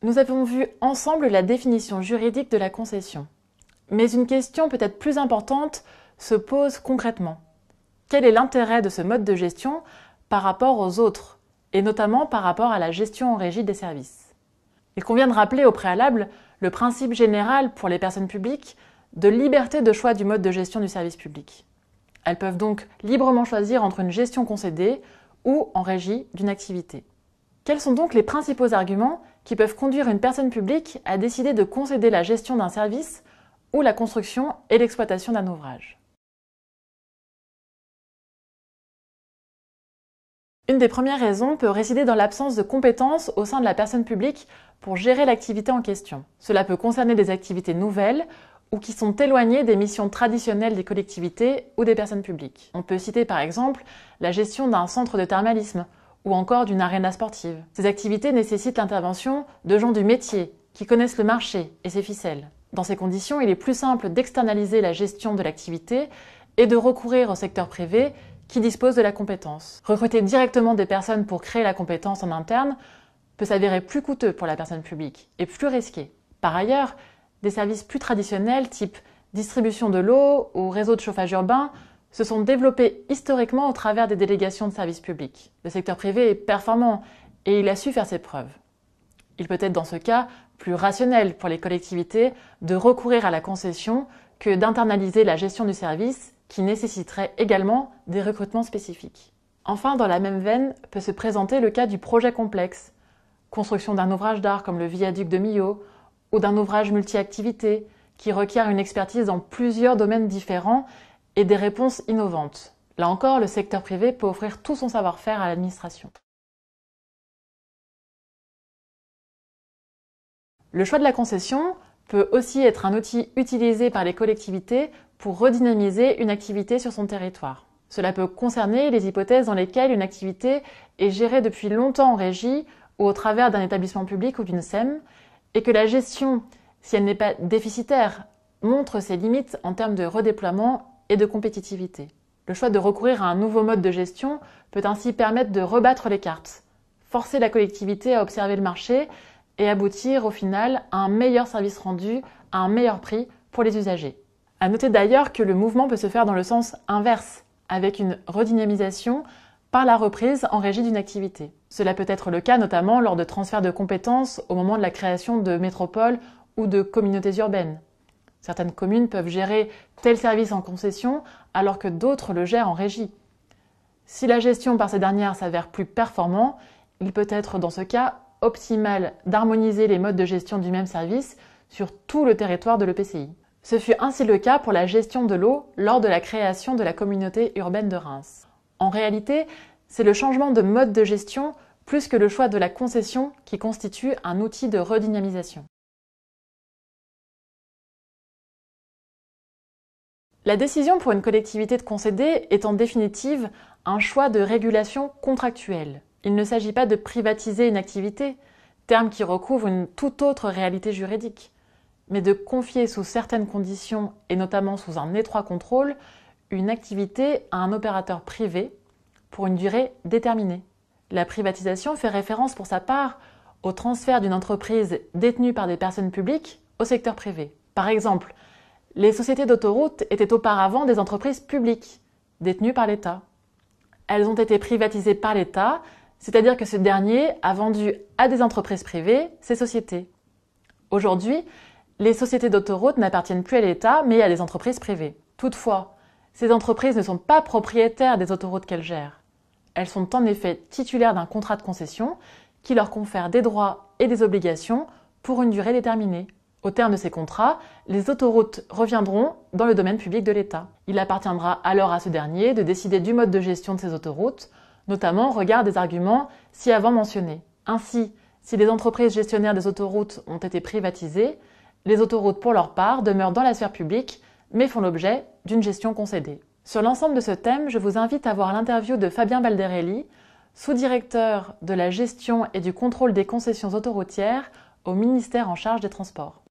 Nous avons vu ensemble la définition juridique de la concession. Mais une question peut-être plus importante se pose concrètement. Quel est l'intérêt de ce mode de gestion par rapport aux autres, et notamment par rapport à la gestion en régie des services? Il convient de rappeler au préalable le principe général pour les personnes publiques de liberté de choix du mode de gestion du service public. Elles peuvent donc librement choisir entre une gestion concédée ou en régie d'une activité. Quels sont donc les principaux arguments qui peuvent conduire une personne publique à décider de concéder la gestion d'un service ou la construction et l'exploitation d'un ouvrage? Une des premières raisons peut résider dans l'absence de compétences au sein de la personne publique pour gérer l'activité en question. Cela peut concerner des activités nouvelles ou qui sont éloignées des missions traditionnelles des collectivités ou des personnes publiques. On peut citer par exemple la gestion d'un centre de thermalisme ou encore d'une aréna sportive. Ces activités nécessitent l'intervention de gens du métier qui connaissent le marché et ses ficelles. Dans ces conditions, il est plus simple d'externaliser la gestion de l'activité et de recourir au secteur privé qui dispose de la compétence. Recruter directement des personnes pour créer la compétence en interne peut s'avérer plus coûteux pour la personne publique et plus risqué. Par ailleurs, des services plus traditionnels type distribution de l'eau ou réseau de chauffage urbain se sont développés historiquement au travers des délégations de services publics. Le secteur privé est performant et il a su faire ses preuves. Il peut être dans ce cas plus rationnel pour les collectivités de recourir à la concession que d'internaliser la gestion du service qui nécessiterait également des recrutements spécifiques. Enfin, dans la même veine peut se présenter le cas du projet complexe, construction d'un ouvrage d'art comme le viaduc de Millau ou d'un ouvrage multi-activité qui requiert une expertise dans plusieurs domaines différents et des réponses innovantes. Là encore, le secteur privé peut offrir tout son savoir-faire à l'administration. Le choix de la concession peut aussi être un outil utilisé par les collectivités pour redynamiser une activité sur son territoire. Cela peut concerner les hypothèses dans lesquelles une activité est gérée depuis longtemps en régie ou au travers d'un établissement public ou d'une SEM, et que la gestion, si elle n'est pas déficitaire, montre ses limites en termes de redéploiement et de compétitivité. Le choix de recourir à un nouveau mode de gestion peut ainsi permettre de rebattre les cartes, forcer la collectivité à observer le marché et aboutir au final à un meilleur service rendu à un meilleur prix pour les usagers. À noter d'ailleurs que le mouvement peut se faire dans le sens inverse, avec une redynamisation par la reprise en régie d'une activité. Cela peut être le cas notamment lors de transferts de compétences au moment de la création de métropoles ou de communautés urbaines. Certaines communes peuvent gérer tel service en concession alors que d'autres le gèrent en régie. Si la gestion par ces dernières s'avère plus performant, il peut être dans ce cas optimal d'harmoniser les modes de gestion du même service sur tout le territoire de l'EPCI. Ce fut ainsi le cas pour la gestion de l'eau lors de la création de la communauté urbaine de Reims. En réalité, c'est le changement de mode de gestion plus que le choix de la concession qui constitue un outil de redynamisation. La décision pour une collectivité de concéder est en définitive un choix de régulation contractuelle. Il ne s'agit pas de privatiser une activité, terme qui recouvre une toute autre réalité juridique, mais de confier sous certaines conditions, et notamment sous un étroit contrôle, une activité à un opérateur privé pour une durée déterminée. La privatisation fait référence pour sa part au transfert d'une entreprise détenue par des personnes publiques au secteur privé. Par exemple, les sociétés d'autoroutes étaient auparavant des entreprises publiques, détenues par l'État. Elles ont été privatisées par l'État, c'est-à-dire que ce dernier a vendu à des entreprises privées ces sociétés. Aujourd'hui, les sociétés d'autoroutes n'appartiennent plus à l'État, mais à des entreprises privées. Toutefois, ces entreprises ne sont pas propriétaires des autoroutes qu'elles gèrent. Elles sont en effet titulaires d'un contrat de concession qui leur confère des droits et des obligations pour une durée déterminée. Au terme de ces contrats, les autoroutes reviendront dans le domaine public de l'État. Il appartiendra alors à ce dernier de décider du mode de gestion de ces autoroutes, notamment au regard des arguments ci-avant mentionnés. Ainsi, si les entreprises gestionnaires des autoroutes ont été privatisées, les autoroutes pour leur part demeurent dans la sphère publique, mais font l'objet d'une gestion concédée. Sur l'ensemble de ce thème, je vous invite à voir l'interview de Fabien Balderelli, sous-directeur de la gestion et du contrôle des concessions autoroutières au ministère en charge des Transports.